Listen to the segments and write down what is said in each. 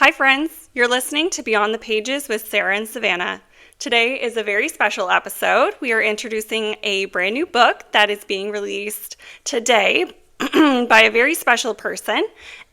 Hi friends, you're listening to Beyond the Pages with Sarah and Savannah. Today is a very special episode. We are introducing a brand new book that is being released today by a very special person,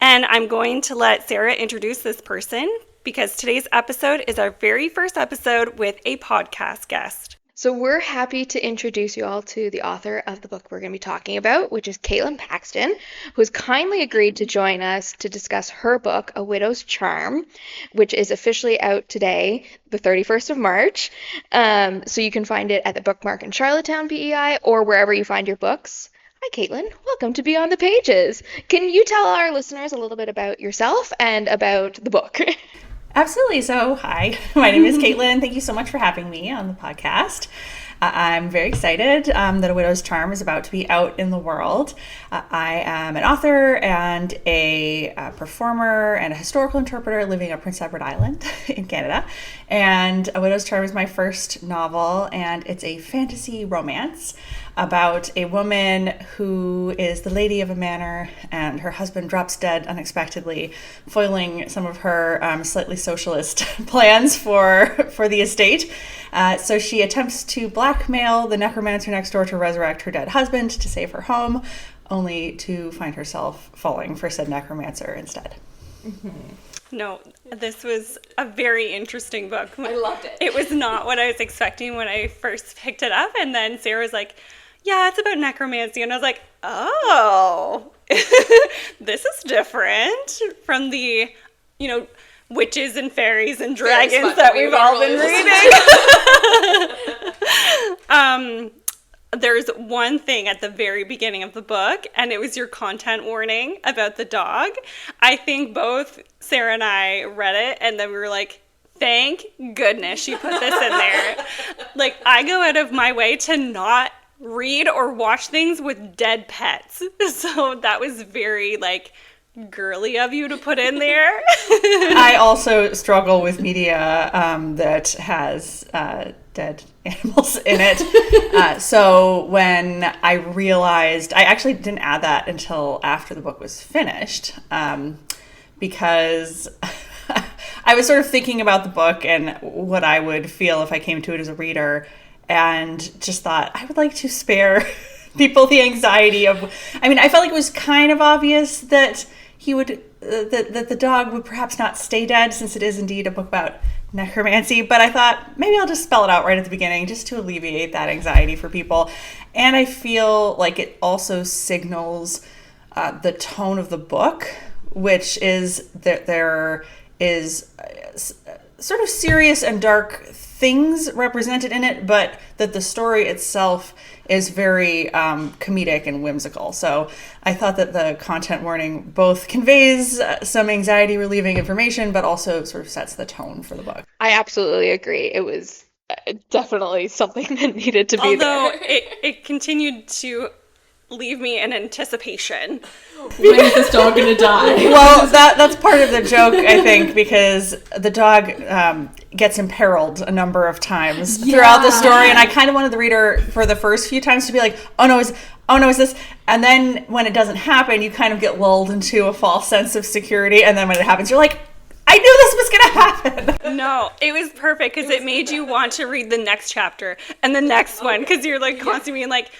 and I'm going to let Sarah introduce this person because today's episode is our very first episode with a podcast guest. So we're happy to introduce you all to the author of the book we're going to be talking about, which is Caitlyn Paxson, who has kindly agreed to join us to discuss her book, A Widow's Charm, which is officially out today, the 31st of March. So you can find it at the Bookmark in Charlottetown, PEI, or wherever you find your books. Hi, Caitlyn. Welcome to Beyond the Pages. Can you tell our listeners a little bit about yourself and about the book? Absolutely. So, hi, my name is Caitlyn. Thank you so much for having me on the podcast. I'm very excited that A Widow's Charm is about to be out in the world. I am an author and a performer and a historical interpreter living on Prince Edward Island in Canada. And A Widow's Charm is my first novel, and it's a fantasy romance about a woman who is the lady of a manor, and her husband drops dead unexpectedly, foiling some of her slightly socialist plans for the estate. So she attempts to blackmail the necromancer next door to resurrect her dead husband to save her home, only to find herself falling for said necromancer instead. Mm-hmm. No, this was a very interesting book. I loved it. It was not what I was expecting when I first picked it up, and then Sarah was like, yeah, it's about necromancy. And I was like, oh, this is different from the, witches and fairies and dragons that we've all been reading. There's one thing at the very beginning of the book, and it was your content warning about the dog. I think both Sarah and I read it, and then we were like, thank goodness she put this in there. Like, I go out of my way to not read or watch things with dead pets. So that was very, girly of you to put in there. I also struggle with media that has dead animals in it. So when I realized, I actually didn't add that until after the book was finished, because I was sort of thinking about the book and what I would feel if I came to it as a reader, and just thought I would like to spare people the anxiety of, I felt like it was kind of obvious that he would, that the dog would perhaps not stay dead, since it is indeed a book about necromancy, but I thought maybe I'll just spell it out right at the beginning just to alleviate that anxiety for people. And I feel like it also signals the tone of the book, which is that there is sort of serious and dark things represented in it, but that the story itself is very comedic and whimsical. So I thought that the content warning both conveys some anxiety relieving information, but also sort of sets the tone for the book. I absolutely agree. It was definitely something that needed to be there. Although it continued to leave me in anticipation. When is this dog gonna die? Well, that's part of the joke, I think, because the dog gets imperiled a number of times throughout the story, and I kind of wanted the reader for the first few times to be like, oh no, is this? And then when it doesn't happen, you kind of get lulled into a false sense of security, and then when it happens, you're like, I knew this was going to happen. No, it was perfect because it made you want to read the next chapter and the next one, because you're constantly being like,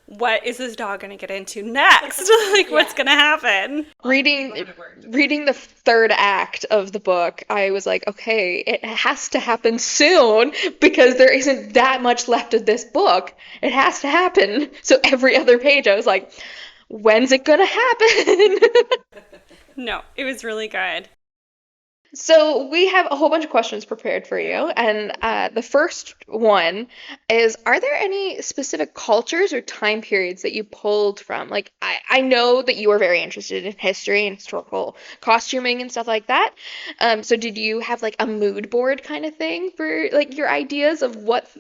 what is this dog going to get into next? What's going to happen? Reading the third act of the book, I was like, okay, it has to happen soon because there isn't that much left of this book. It has to happen. So every other page, I was like, when's it going to happen? No, it was really good. So we have a whole bunch of questions prepared for you, and the first one is, are there any specific cultures or time periods that you pulled from? I know that you are very interested in history and historical costuming and stuff like that, so did you have a mood board kind of thing for your ideas of what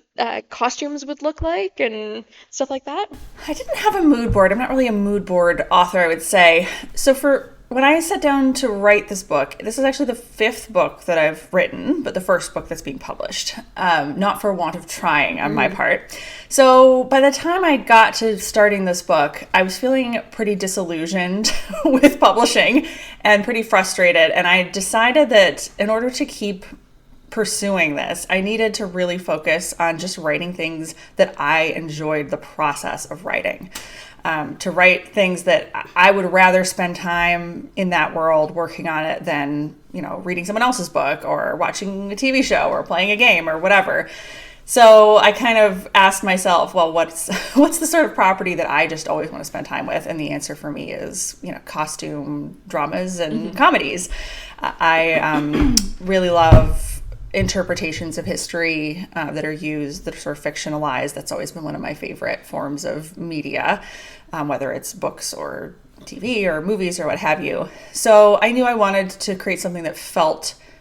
costumes would look like and stuff like that? I didn't have a mood board. I'm not really a mood board author, I would say. So for when I sat down to write this book, this is actually the 5th book that I've written, but the first book that's being published, not for want of trying on my part. So by the time I got to starting this book, I was feeling pretty disillusioned with publishing and pretty frustrated. And I decided that in order to keep pursuing this, I needed to really focus on just writing things that I enjoyed the process of writing. To write things that I would rather spend time in that world working on it than, reading someone else's book or watching a TV show or playing a game or whatever. So I kind of asked myself, well, what's the sort of property that I just always want to spend time with? And the answer for me is, costume dramas and comedies. I really love interpretations of history that are used, that are sort of fictionalized. That's always been one of my favorite forms of media, whether it's books or TV or movies or what have you. So I knew I wanted to create something that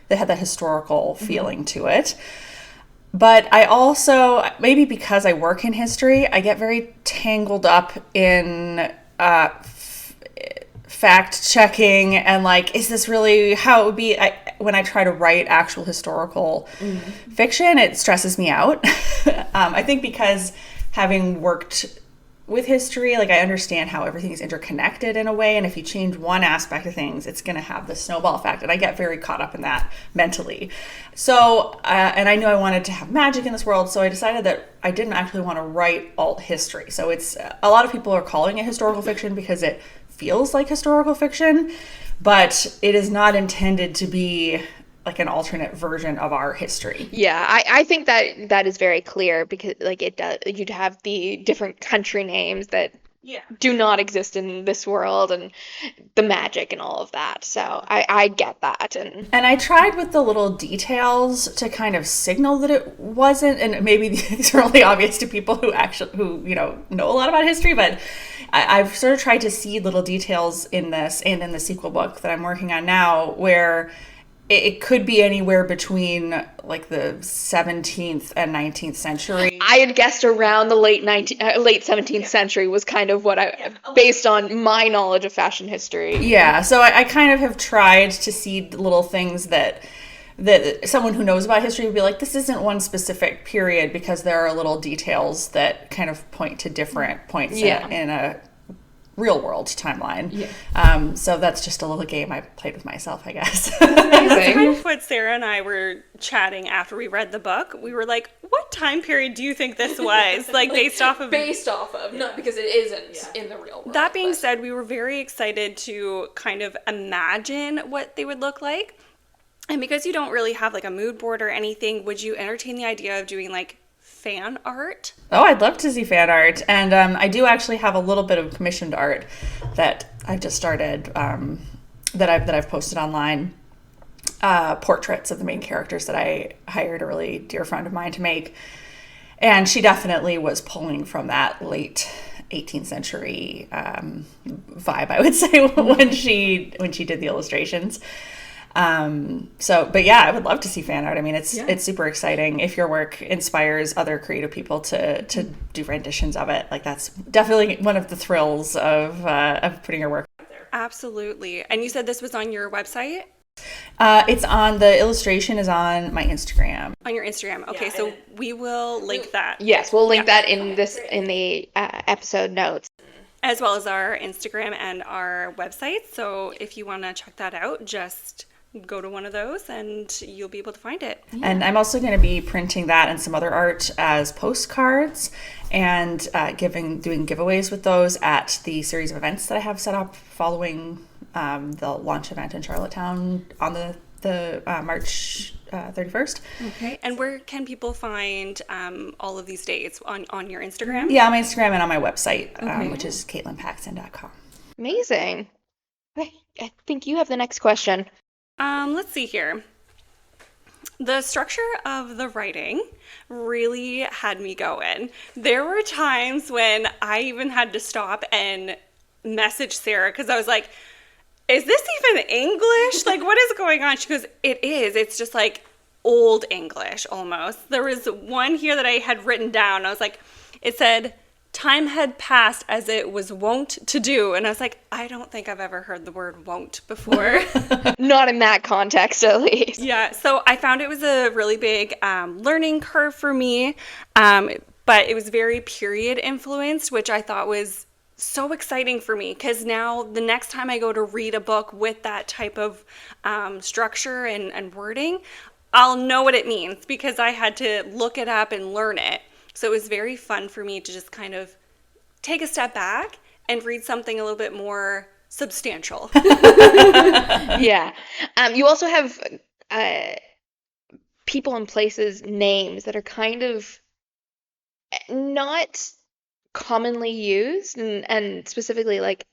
had that historical feeling to it. But I also, maybe because I work in history, I get very tangled up in fact checking and is this really how it would be? When I try to write actual historical fiction, it stresses me out. I think because having worked with history, I understand how everything is interconnected in a way, and if you change one aspect of things, it's going to have the snowball effect, and I get very caught up in that mentally. So, and I knew I wanted to have magic in this world, so I decided that I didn't actually want to write alt history. So it's, a lot of people are calling it historical fiction because it feels like historical fiction, but it is not intended to be an alternate version of our history. Yeah, I think that is very clear because it does. You'd have the different country names that do not exist in this world and the magic and all of that. So I get that. And I tried with the little details to kind of signal that it wasn't, and maybe these are only obvious to people who know a lot about history, but I've sort of tried to see little details in this and in the sequel book that I'm working on now where it could be anywhere between the 17th and 19th century. I had guessed around the late 17th century was kind of what based on my knowledge of fashion history. Yeah, so I kind of have tried to see little things that someone who knows about history would be like, this isn't one specific period because there are little details that kind of point to different points in a real world timeline. So that's just a little game I played with myself, I guess. That's kind of what Sarah and I were chatting after we read the book. We were like, what time period do you think this was? Based off of, not because it isn't in the real world. That being said, we were very excited to kind of imagine what they would look like. And because you don't really have a mood board or anything, would you entertain the idea of doing fan art? Oh, I'd love to see fan art. And I do actually have a little bit of commissioned art that I've just started, that I've posted online. Portraits of the main characters that I hired a really dear friend of mine to make. And she definitely was pulling from that late 18th century vibe, I would say, when she did the illustrations. But yeah, I would love to see fan art. I mean, it's super exciting if your work inspires other creative people to do renditions of it. That's definitely one of the thrills of putting your work out there. Absolutely. And you said this was on your website? The illustration is on my Instagram. On your Instagram. Okay, so we will link that. Yes, we'll link that in the episode notes. As well as our Instagram and our website. So if you want to check that out, just go to one of those and you'll be able to find it. And I'm also going to be printing that and some other art as postcards and doing giveaways with those at the series of events that I have set up following the launch event in Charlottetown on the March 31st. Okay. And where can people find all of these dates? On your Instagram? Yeah, on my Instagram and on my website, which is CaitlynPaxson.com. Amazing. I think you have the next question. Let's see here. The structure of the writing really had me going. There were times when I even had to stop and message Sarah because I was like, is this even English? What is going on? She goes, it is. It's just old English almost. There was one here that I had written down. I was like, it said, time had passed as it was wont to do. And I was like, I don't think I've ever heard the word wont before. Not in that context, at least. Yeah, so I found it was a really big learning curve for me, but it was very period influenced, which I thought was so exciting for me, because now the next time I go to read a book with that type of structure and wording, I'll know what it means because I had to look it up and learn it. So it was very fun for me to just kind of take a step back and read something a little bit more substantial. Yeah. You also have people and places names that are kind of not commonly used, and specifically like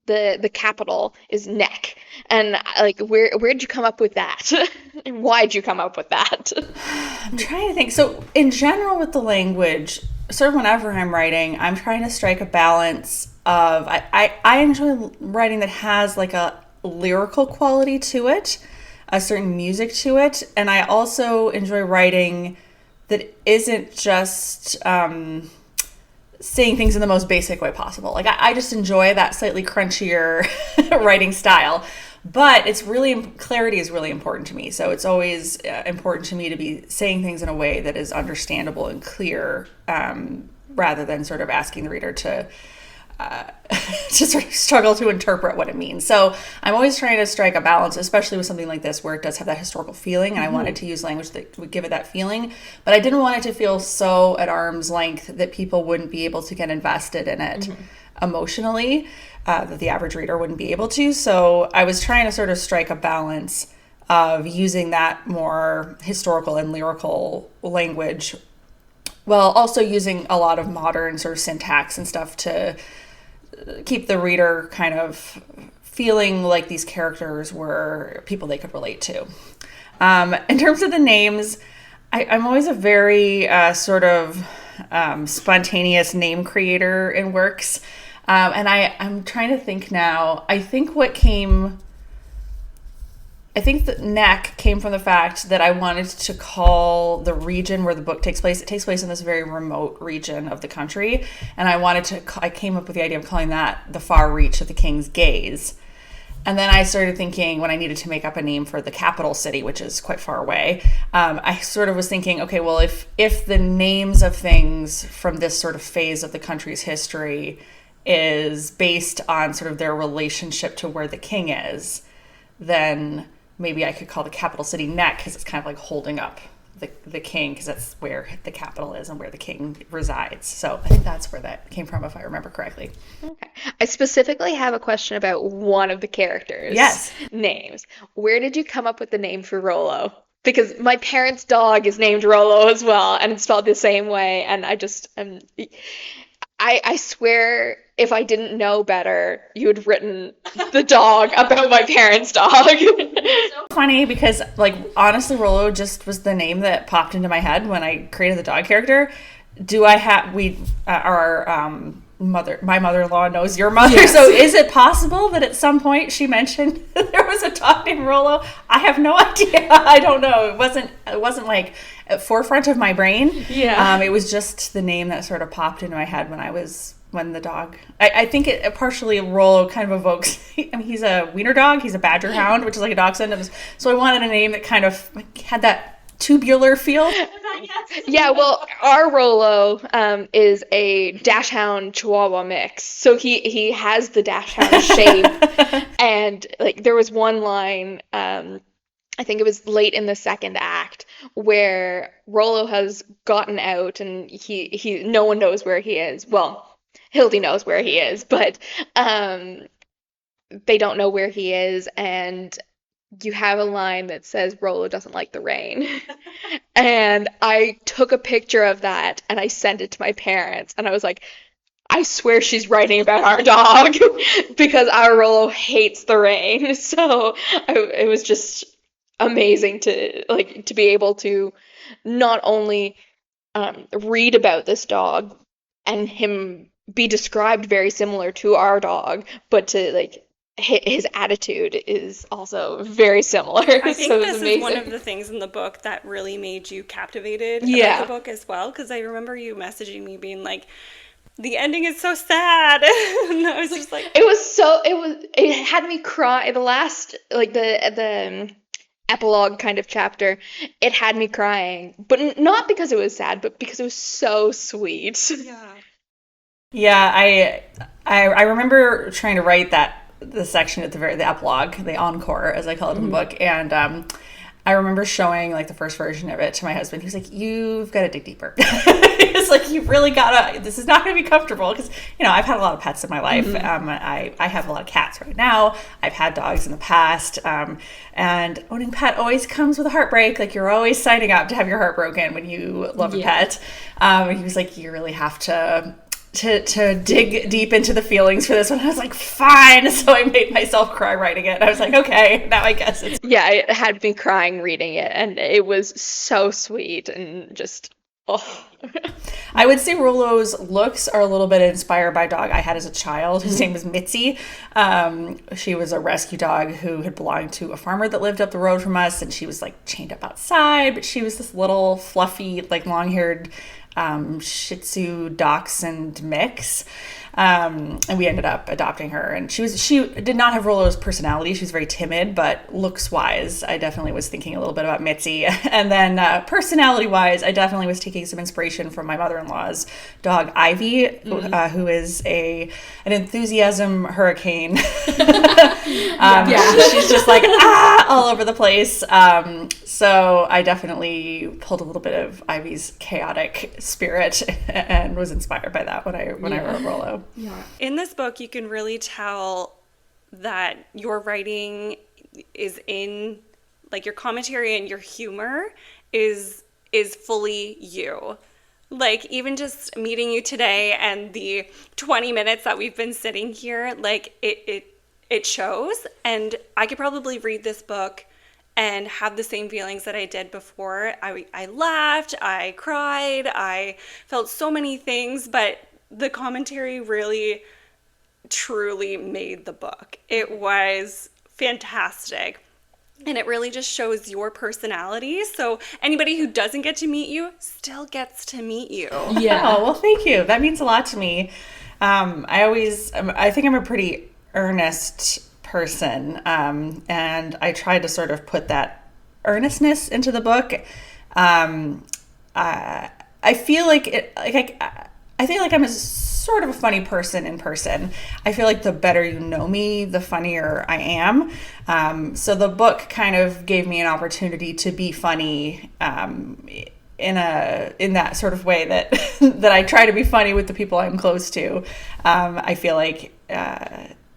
the capital is neck, and like where'd you come up with that? And why'd you come up with that? I'm trying to think. So in general with the language, sort of whenever I'm writing, I'm trying to strike a balance of, I enjoy writing that has like a lyrical quality to it, a certain music to it, and I also enjoy writing that isn't just saying things in the most basic way possible. Like I just enjoy that slightly crunchier writing style, but clarity is really important to me. So it's always important to me to be saying things in a way that is understandable and clear, rather than sort of asking the reader to sort of struggle to interpret what it means. So I'm always trying to strike a balance, especially with something like this where it does have that historical feeling, and I wanted to use language that would give it that feeling, but I didn't want it to feel so at arm's length that people wouldn't be able to get invested in it emotionally, that the average reader wouldn't be able to. So I was trying to sort of strike a balance of using that more historical and lyrical language while also using a lot of modern sort of syntax and stuff to keep the reader kind of feeling like these characters were people they could relate to. In terms of the names, I'm always a very sort of spontaneous name creator in works. And I'm trying to think now. I think the neck came from the fact that I wanted to call the region where the book takes place. It takes place in this very remote region of the country. And I came up with the idea of calling that the far reach of the king's gaze. And then I started thinking, when I needed to make up a name for the capital city, which is quite far away, I sort of was thinking, okay, well, if the names of things from this sort of phase of the country's history is based on sort of their relationship to where the king is, then maybe I could call the capital city Neck, because it's kind of like holding up the king, because that's where the capital is and where the king resides. So I think that's where that came from, if I remember correctly. Okay. I specifically have a question about one of the characters' names. Where did you come up with the name for Rollo? Because my parents' dog is named Rollo as well, and it's spelled the same way, and I swear, if I didn't know better, you had written the dog about my parents' dog. It's so funny because, like, honestly, Rollo just was the name that popped into my head when I created the dog character. My mother-in-law knows your mother, yes. So is it possible that at some point she mentioned there was a dog named Rollo? I have no idea. I don't know. It wasn't like at forefront of my brain. Yeah. It was just the name that sort of popped into my head when the dog. I think it partially Rollo kind of evokes. I mean, he's a wiener dog. He's a badger hound, which is like a dachshund. So I wanted a name that kind of had that tubular feel. Yeah, well, our Rollo is a dachshund chihuahua mix, so he has the dachshund shape. And like there was one line, I think it was late in the second act, where Rollo has gotten out and he no one knows where he is. Well, Hildy knows where he is, but they don't know where he is, and you have a line that says Rollo doesn't like the rain. And I took a picture of that and I sent it to my parents, and I was like, I swear she's writing about our dog because our Rollo hates the rain. So it was just amazing to be able to not only read about this dog and him be described very similar to our dog, but to his attitude is also very similar. I think this is one of the things in the book that really made you captivated about the book as well, because I remember you messaging me being like, the ending is so sad. And I was just like, it had me cry. The last, like the epilogue kind of chapter, it had me crying, but not because it was sad, but because it was so sweet. Yeah, I remember trying to write the section at the epilogue, the encore, as I call it in the book, and I remember showing like the first version of it to my husband. He was like, "You've got to dig deeper." It's like, "You really gotta. This is not going to be comfortable," because I've had a lot of pets in my life. I have a lot of cats right now. I've had dogs in the past, and owning a pet always comes with a heartbreak. Like, you're always signing up to have your heart broken when you love a pet. He was like, "You really have to dig deep into the feelings for this one." I was like, fine. So I made myself cry writing it. I was like, okay, now I guess it's... Yeah, it had me crying reading it, and it was so sweet and just, oh. I would say Rollo's looks are a little bit inspired by a dog I had as a child. His name was Mitzi. She was a rescue dog who had belonged to a farmer that lived up the road from us, and she was like chained up outside, but she was this little fluffy, like long-haired Shih Tzu dachshund mix, and we ended up adopting her. And she did not have Rollo's personality. She was very timid, but looks wise, I definitely was thinking a little bit about Mitzi. And then personality wise, I definitely was taking some inspiration from my mother-in-law's dog Ivy, who is an enthusiasm hurricane. She's just like all over the place. So I definitely pulled a little bit of Ivy's chaotic spirit and was inspired by that when I wrote Rollo. Yeah. In this book, you can really tell that your writing is in, like, your commentary and your humor is fully you. Like, even just meeting you today and the 20 minutes that we've been sitting here, like, it shows. And I could probably read this book and have the same feelings that I did before. I laughed, I cried, I felt so many things, but the commentary really, truly made the book. It was fantastic. And it really just shows your personality. So anybody who doesn't get to meet you still gets to meet you. Yeah. Oh, well, thank you. That means a lot to me. I think I'm a pretty earnest person. And I tried to sort of put that earnestness into the book. I feel like I feel like I'm a sort of a funny person in person. I feel like the better you know me, the funnier I am. So the book kind of gave me an opportunity to be funny in that sort of way that that I try to be funny with the people I'm close to. I feel like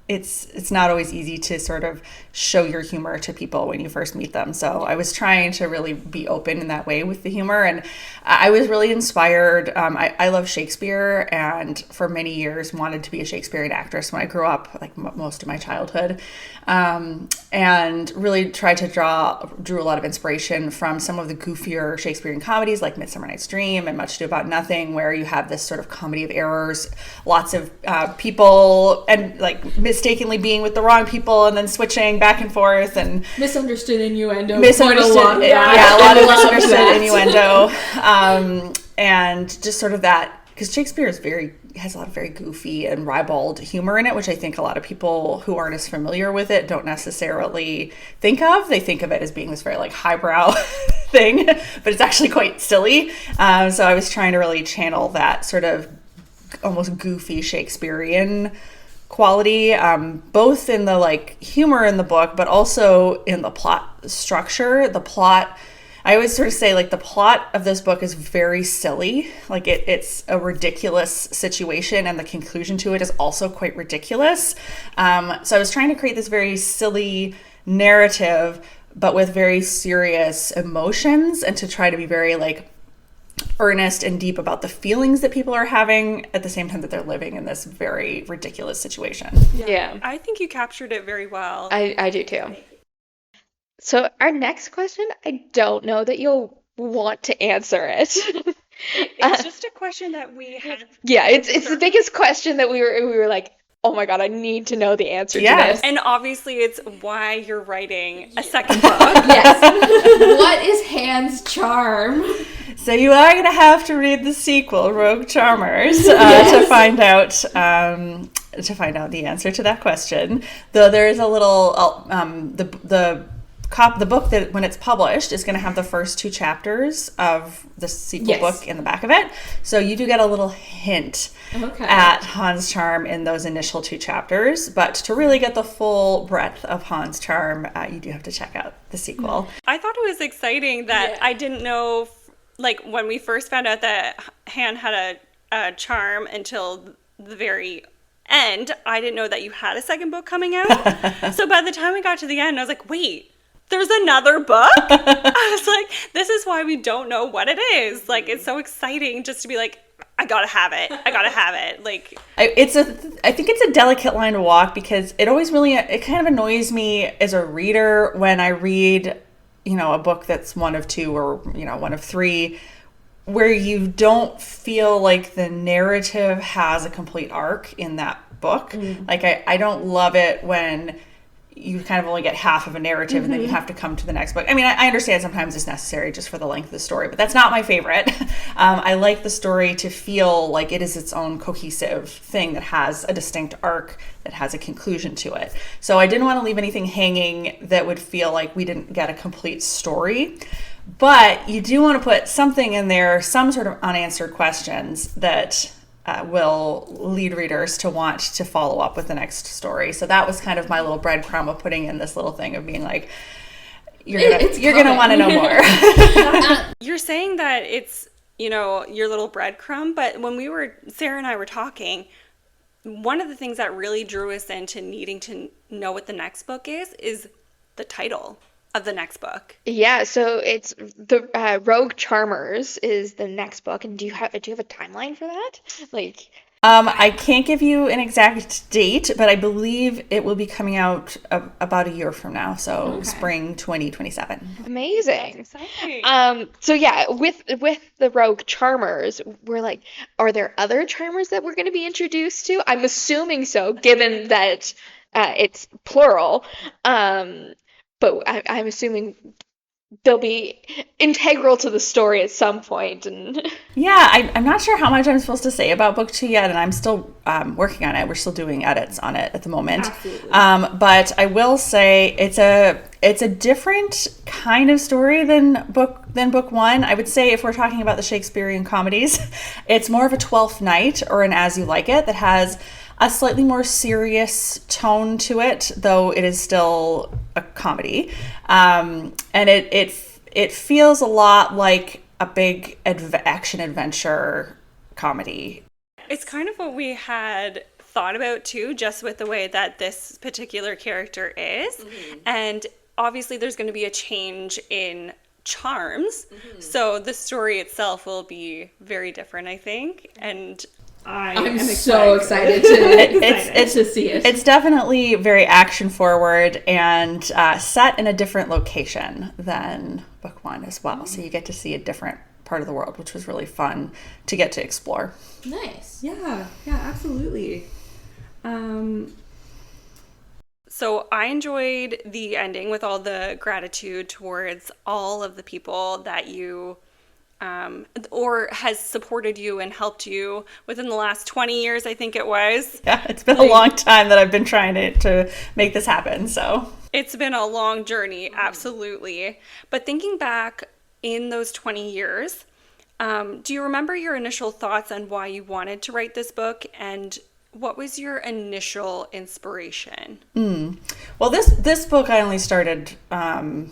it's not always easy to sort of show your humor to people when you first meet them. So I was trying to really be open in that way with the humor. And I was really inspired. I love Shakespeare, and for many years wanted to be a Shakespearean actress when I grew up, like most of my childhood. And really tried to drew a lot of inspiration from some of the goofier Shakespearean comedies like Midsummer Night's Dream and Much Ado About Nothing, where you have this sort of comedy of errors, lots of people and like mistakenly being with the wrong people and then switching back and forth, and Misunderstood innuendo. a lot of misunderstood innuendo, and just sort of that, because Shakespeare has a lot of very goofy and ribald humor in it, which I think a lot of people who aren't as familiar with it don't necessarily think of. They think of it as being this very like highbrow thing, but it's actually quite silly. So I was trying to really channel that sort of almost goofy Shakespearean quality, both in the like humor in the book, but also in the plot structure. I always sort of say, like, the plot of this book is very silly. Like, it's a ridiculous situation, and the conclusion to it is also quite ridiculous. So I was trying to create this very silly narrative, but with very serious emotions, and to try to be very, like, earnest and deep about the feelings that people are having at the same time that they're living in this very ridiculous situation. Yeah. I think you captured it very well. I do too. So our next question, I don't know that you'll want to answer it. It's just a question that we have. Yeah, it's the biggest question that we were like, oh my God, I need to know the answer to this. And obviously it's why you're writing a second book. Yes. What is Han's charm? So you are going to have to read the sequel, Rogue Charmers, to find out the answer to that question. Though there is a little the book that when it's published is going to have the first 2 chapters of the sequel book in the back of it. So you do get a little hint at Han's charm in those initial 2 chapters. But to really get the full breadth of Han's charm, you do have to check out the sequel. I thought it was exciting that I didn't know, like when we first found out that Han had a charm until the very end, I didn't know that you had a second book coming out. So by the time we got to the end, I was like, wait, there's another book? I was like, this is why we don't know what it is. Like, it's so exciting just to be like, I gotta have it. Like, I think it's a delicate line to walk, because it kind of annoys me as a reader when I read, a book that's one of 2 or, one of 3, where you don't feel like the narrative has a complete arc in that book. Like, I don't love it when you kind of only get half of a narrative and then you have to come to the next book. I mean, I understand sometimes it's necessary just for the length of the story, but that's not my favorite. I like the story to feel like it is its own cohesive thing that has a distinct arc, that has a conclusion to it. So I didn't want to leave anything hanging that would feel like we didn't get a complete story. But you do want to put something in there, some sort of unanswered questions that will lead readers to want to follow up with the next story. So that was kind of my little breadcrumb of putting in this little thing of being like, you're gonna want to know more. you're saying that it's, your little breadcrumb, but when Sarah and I were talking, one of the things that really drew us into needing to know what the next book is the title of the next book. Yeah, so it's the Rogue Charmers is the next book, and do you have a timeline for that? Like, I can't give you an exact date, but I believe it will be coming out about a year from now, so spring 2027. Amazing. That's exciting. So yeah, with the Rogue Charmers, we're like, are there other charmers that we're going to be introduced to? I'm assuming so, given that it's plural. But I'm assuming they'll be integral to the story at some point. And yeah, I'm not sure how much I'm supposed to say about book 2 yet, and I'm still working on it. We're still doing edits on it at the moment. Absolutely. But I will say it's a different kind of story than book 1. I would say if we're talking about the Shakespearean comedies, it's more of a Twelfth Night or an As You Like It that has a slightly more serious tone to it, though it is still a comedy. And it feels a lot like a big action adventure comedy. It's kind of what we had thought about too, just with the way that this particular character is. And obviously there's going to be a change in charms. So the story itself will be very different, I think. And I'm so excited to see it. It's definitely very action forward and set in a different location than book 1 as well. So you get to see a different part of the world, which was really fun to get to explore. Nice. Yeah, absolutely. So I enjoyed the ending with all the gratitude towards all of the people that you or has supported you and helped you within the last 20 years, I think it was. Yeah, it's been a long time that I've been trying to make this happen, so. It's been a long journey, absolutely. But thinking back in those 20 years, do you remember your initial thoughts on why you wanted to write this book, and what was your initial inspiration? Well, this book I only started in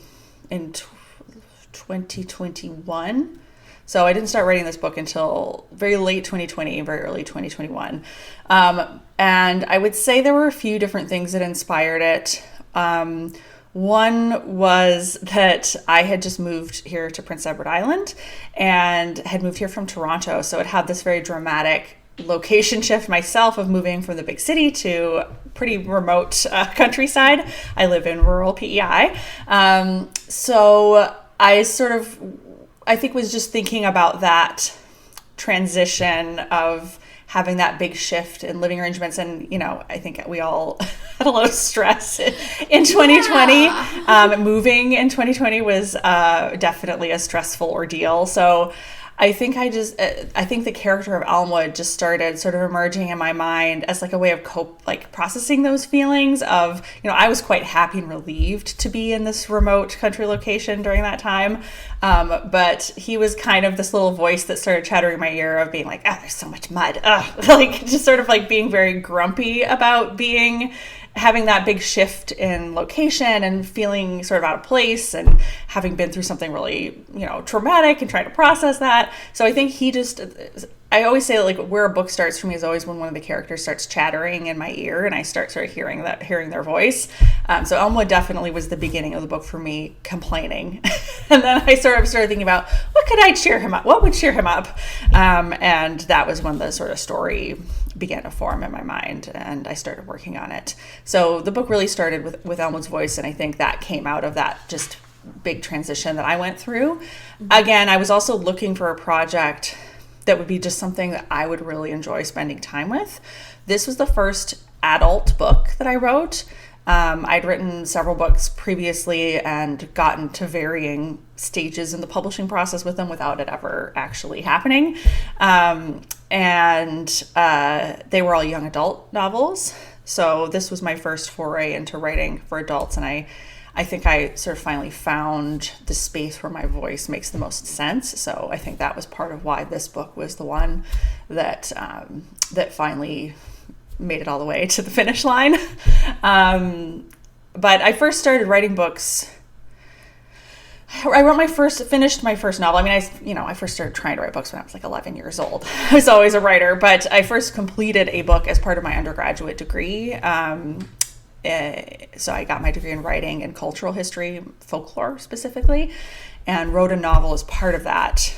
2021. So I didn't start writing this book until very late 2020, very early 2021. And I would say there were a few different things that inspired it. One was that I had just moved here to Prince Edward Island and had moved here from Toronto. So it had this very dramatic location shift myself of moving from the big city to pretty remote countryside. I live in rural PEI. So I think was just thinking about that transition of having that big shift in living arrangements. And, I think we all had a lot of stress in 2020. Yeah. Moving in 2020 was definitely a stressful ordeal. So I think the character of Elmwood just started sort of emerging in my mind as like a way of processing those feelings of, I was quite happy and relieved to be in this remote country location during that time. But he was kind of this little voice that started chattering in my ear of being like, there's so much mud. Just sort of like being very grumpy about having that big shift in location and feeling sort of out of place and having been through something really, traumatic and trying to process that. So I think I always say like where a book starts for me is always when one of the characters starts chattering in my ear and I start sort of hearing their voice. So Elmwood definitely was the beginning of the book for me, complaining. And then I sort of started thinking about what could I cheer him up? What would cheer him up? And that was when the sort of story began to form in my mind and I started working on it. So the book really started with Elmwood's voice, and I think that came out of that just big transition that I went through. Again, I was also looking for a project that would be just something that I would really enjoy spending time with. This was the first adult book that I wrote. I'd written several books previously and gotten to varying stages in the publishing process with them without it ever actually happening. And they were all young adult novels. So this was my first foray into writing for adults. And I think I sort of finally found the space where my voice makes the most sense. So I think that was part of why this book was the one that finally made it all the way to the finish line. But I first started writing books. I finished my first novel. I mean, I first started trying to write books when I was like 11 years old. I was always a writer, but I first completed a book as part of my undergraduate degree. So I got my degree in writing and cultural history, folklore specifically, and wrote a novel as part of that.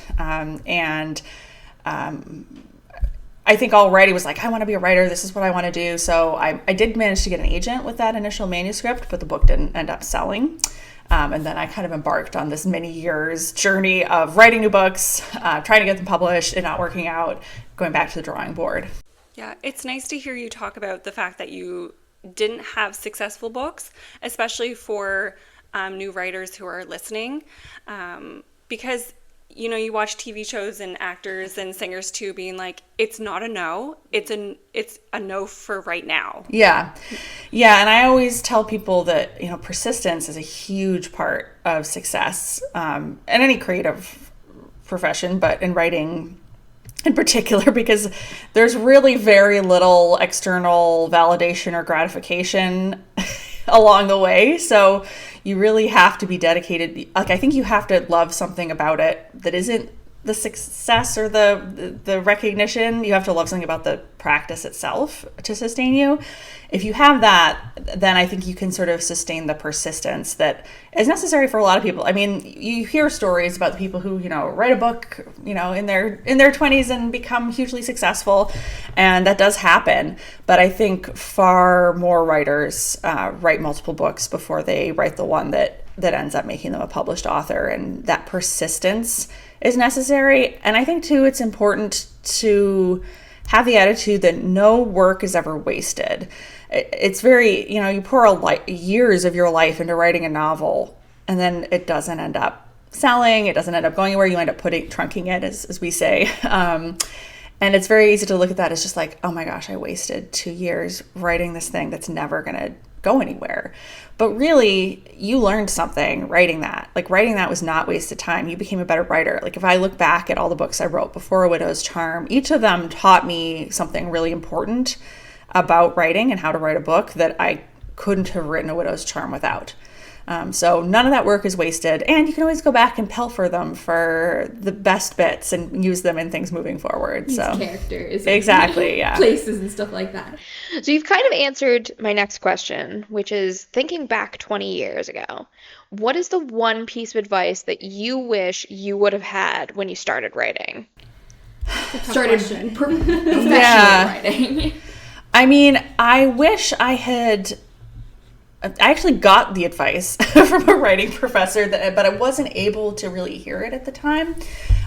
I think already was like, I want to be a writer. This is what I want to do. So I did manage to get an agent with that initial manuscript, but the book didn't end up selling. And then I kind of embarked on this many years journey of writing new books, trying to get them published, and not working out, going back to the drawing board. Yeah, it's nice to hear you talk about the fact that you didn't have successful books, especially for new writers who are listening, because you watch TV shows and actors and singers too being like, it's not a no, it's a no for right now. Yeah. And I always tell people that persistence is a huge part of success in any creative profession, but in writing in particular, because there's really very little external validation or gratification along the way. So you really have to be dedicated. Like, I think you have to love something about it that isn't the success or the recognition. You have to love something about the practice itself to sustain you. If you have that, then I think you can sort of sustain the persistence that is necessary for a lot of people. I mean, you hear stories about the people who, write a book, in their 20s and become hugely successful, and that does happen. But I think far more writers write multiple books before they write the one that ends up making them a published author, and that persistence is necessary. And I think too, it's important to have the attitude that no work is ever wasted. It's very, you pour years of your life into writing a novel, and then it doesn't end up selling, it doesn't end up going anywhere, you end up trunking it, as we say. And it's very easy to look at that as just like, oh my gosh, I wasted 2 years writing this thing that's never going to go anywhere. But really, you learned something writing that. Like, writing that was not wasted time. You became a better writer. Like, if I look back at all the books I wrote before A Widow's Charm, each of them taught me something really important about writing and how to write a book that I couldn't have written A Widow's Charm without. So none of that work is wasted, and you can always go back and pilfer them for the best bits and use them in things moving forward. These so characters, exactly, yeah, places and stuff like that. So you've kind of answered my next question, which is thinking back 20 years ago. What is the one piece of advice that you wish you would have had when you started writing? Started professionally writing. I mean, I wish I actually got the advice from a writing professor, but I wasn't able to really hear it at the time.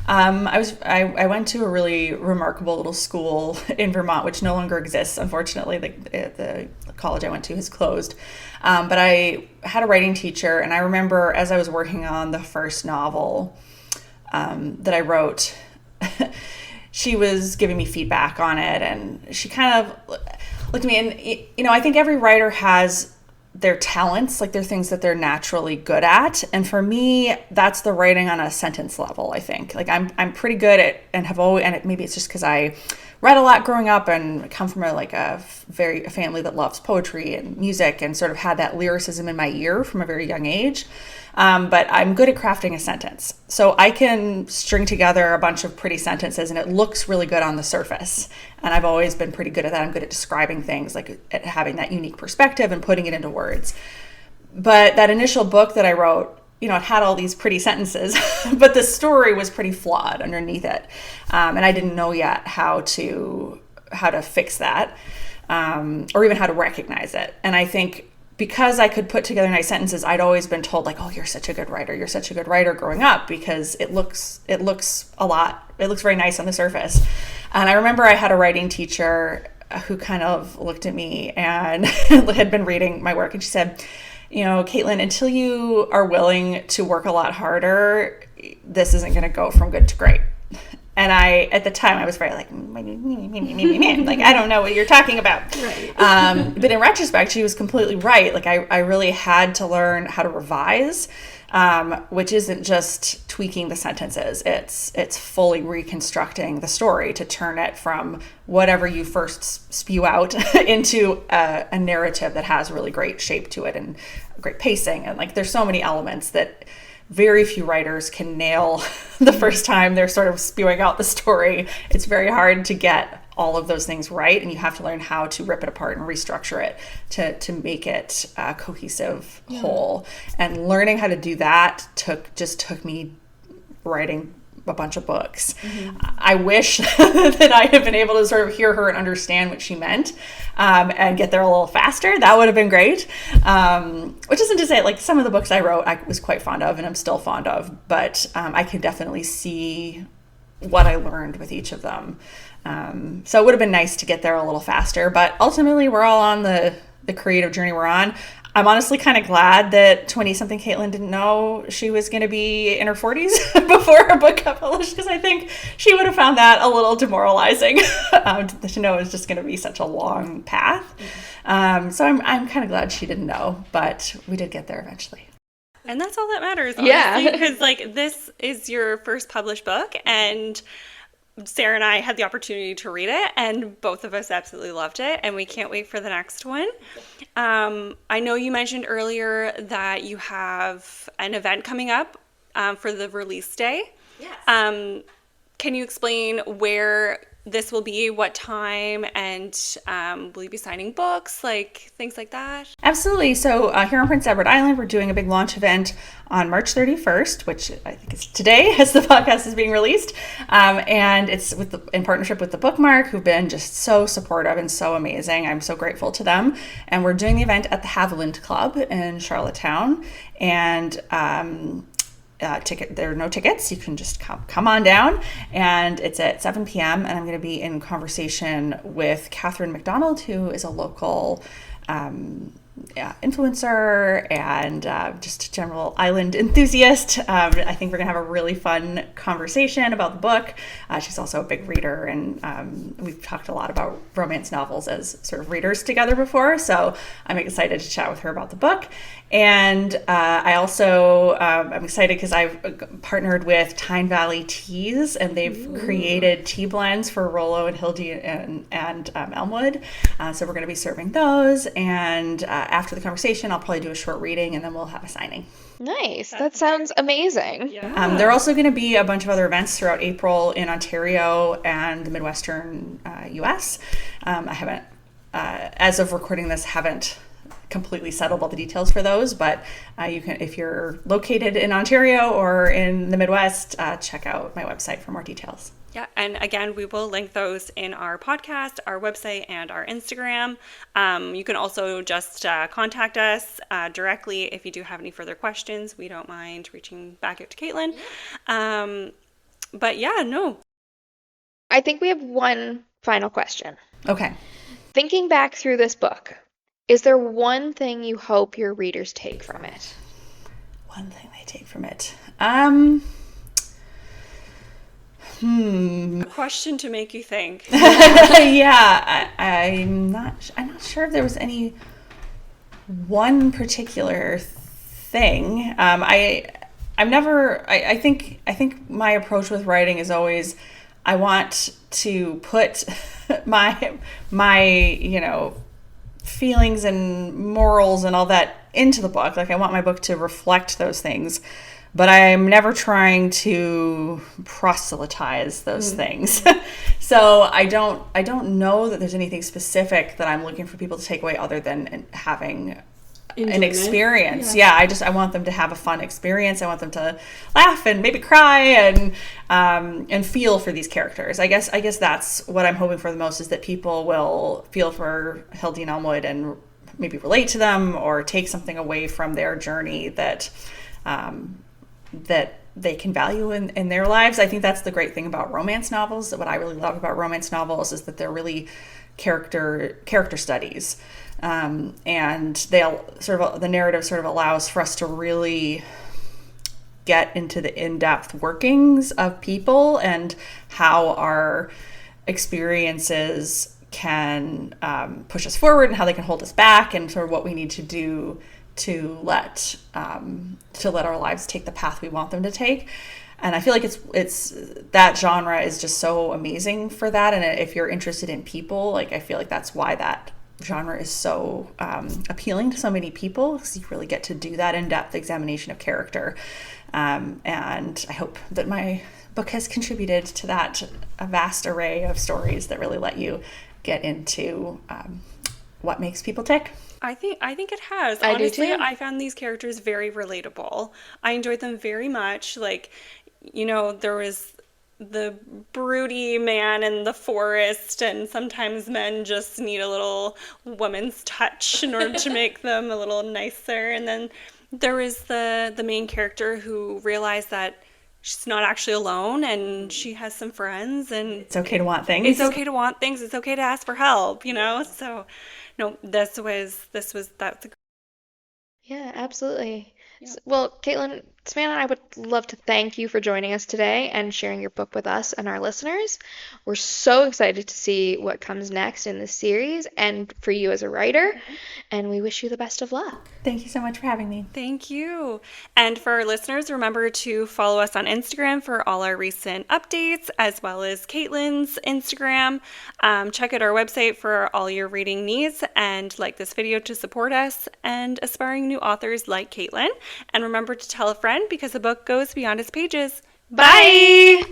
I went to a really remarkable little school in Vermont, which no longer exists, unfortunately. The college I went to has closed. But I had a writing teacher, and I remember as I was working on the first novel that I wrote, she was giving me feedback on it, and she kind of looked at me, and I think every writer has their talents, like they're things that they're naturally good at. And for me, that's the writing on a sentence level, I think. Like I'm pretty good at, and have always, and maybe it's just because I read a lot growing up and come from a family that loves poetry and music and sort of had that lyricism in my ear from a very young age. But I'm good at crafting a sentence. So I can string together a bunch of pretty sentences and it looks really good on the surface. And I've always been pretty good at that. I'm good at describing things, like at having that unique perspective and putting it into words. But that initial book that I wrote, it had all these pretty sentences, but the story was pretty flawed underneath it. And I didn't know yet how to fix that, or even how to recognize it. And I think because I could put together nice sentences, I'd always been told like, oh, you're such a good writer growing up, because it looks very nice on the surface. And I remember I had a writing teacher who kind of looked at me and had been reading my work, and she said, Caitlyn, until you are willing to work a lot harder, this isn't going to go from good to great. And at the time, I was very like, like, I don't know what you're talking about. Right. But in retrospect, she was completely right. Like, I really had to learn how to revise, which isn't just tweaking the sentences. It's fully reconstructing the story to turn it from whatever you first spew out into a narrative that has really great shape to it and great pacing. And like, there's so many elements that very few writers can nail the first time they're sort of spewing out the story. It's very hard to get all of those things right, and you have to learn how to rip it apart and restructure it to make it a cohesive whole. And learning how to do that took me writing a bunch of books. I wish that I had been able to sort of hear her and understand what she meant, and get there a little faster. That would have been great. Which isn't to say, like, some of the books I wrote I was quite fond of and I'm still fond of, but I can definitely see what I learned with each of them. So it would have been nice to get there a little faster, but ultimately we're all on the creative journey we're on. I'm honestly kind of glad that 20-something Caitlyn didn't know she was going to be in her 40s before her book got published, because I think she would have found that a little demoralizing to know it was just going to be such a long path. So I'm kind of glad she didn't know, but we did get there eventually. And that's all that matters, honestly, Yeah. because like this is your first published book, and Sarah and I had the opportunity to read it, and both of us absolutely loved it, and we can't wait for the next one. I know you mentioned earlier that you have an event coming up for the release day. Yes. Can you explain where this will be, what time, and will you be signing books, like things like that? Absolutely. So here on Prince Edward Island, we're doing a big launch event on March 31st, which I think is today as the podcast is being released. And it's in partnership with the Bookmark, who've been just so supportive and so amazing. I'm so grateful to them. And we're doing the event at the Haviland Club in Charlottetown. And there are no tickets. You can just come on down, and it's at 7 p.m. and I'm going to be in conversation with Catherine McDonald, who is a local influencer and just a general island enthusiast. I think we're gonna have a really fun conversation about the book. She's also a big reader, and we've talked a lot about romance novels as sort of readers together before, so I'm excited to chat with her about the book. And I also I'm excited because I've partnered with Tyne Valley Teas, and they've created tea blends for Rollo and Hildy and Elmwood. So we're going to be serving those, and after the conversation I'll probably do a short reading, and then we'll have a signing. Nice. That sounds amazing. Yeah. There are also going to be a bunch of other events throughout April in Ontario and the Midwestern US. I haven't, as of recording this, haven't completely settled all the details for those, but you can, if you're located in Ontario or in the Midwest, check out my website for more details. Yeah, and again, we will link those in our podcast, our website, and our Instagram. You can also just contact us directly if you do have any further questions. We don't mind reaching back out to Caitlyn. But yeah, no. I think we have one final question. Okay. Thinking back through this book, is there one thing you hope your readers take from it? One thing they take from it. A question to make you think. Yeah, I'm not sure if there was any one particular thing. I think my approach with writing is always, I want to put my feelings and morals and all that into the book. Like, I want my book to reflect those things, but I'm never trying to proselytize those things. So I don't know that there's anything specific that I'm looking for people to take away other than having an experience. Yeah, I want them to have a fun experience. I want them to laugh and maybe cry and feel for these characters. I guess that's what I'm hoping for the most, is that people will feel for Hildy and Elmwood and maybe relate to them or take something away from their journey that they can value in their lives. I think that's the great thing about romance novels. What I really love about romance novels is that they're really character studies. And the narrative sort of allows for us to really get into the in-depth workings of people and how our experiences can push us forward and how they can hold us back, and sort of what we need to do to let our lives take the path we want them to take. And I feel like it's that genre is just so amazing for that. And if you're interested in people, like, I feel like that's why that genre is so appealing to so many people, because you really get to do that in-depth examination of character. And I hope that my book has contributed to that, a vast array of stories that really let you get into what makes people tick. I think it has. I Honestly, do too. I found these characters very relatable. I enjoyed them very much. Like, there was the broody man in the forest, and sometimes men just need a little woman's touch in order to make them a little nicer. And then there was the main character who realized that she's not actually alone and she has some friends, and It's okay to want things. it's okay to want things. It's okay to ask for help, So, no, that's Yeah, absolutely. Well, Caitlin, Savannah and I would love to thank you for joining us today and sharing your book with us and our listeners. We're so excited to see what comes next in this series and for you as a writer, and we wish you the best of luck. Thank you so much for having me. Thank you. And for our listeners, remember to follow us on Instagram for all our recent updates, as well as Caitlyn's Instagram. Check out our website for all your reading needs, and like this video to support us and aspiring new authors like Caitlyn. And remember to tell a friend, because the book goes beyond its pages. Bye!